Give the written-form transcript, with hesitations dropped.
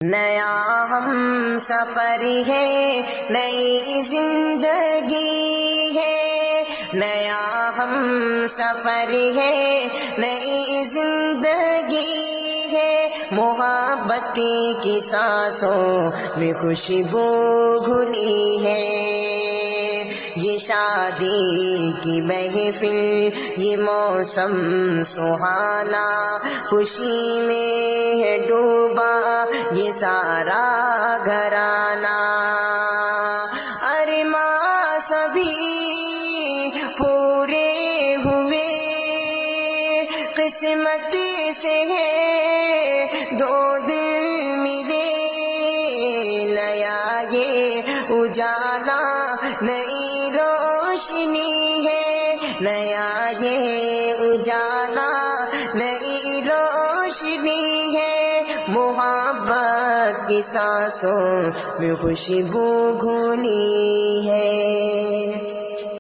نیا ہم سفر ہے، نئی زندگی ہے، نیا ہم سفر ہے، نئی زندگی ہے، محبت کی سانسوں میں خوشبو گھلی ہے، یہ شادی کی محفل، یہ موسم سہانا، خوشی میں ہے ڈوبا یہ سارا گھرانہ، ارماں سبھی پورے ہوئے، قسمت سے ہے دو دل ملے، نیا یہ اجالا نئی روشنی ہے، نیا یہ اجالا نئی روشنی ہے، محبت کی سانسوں میں خوشبو گھلی ہے۔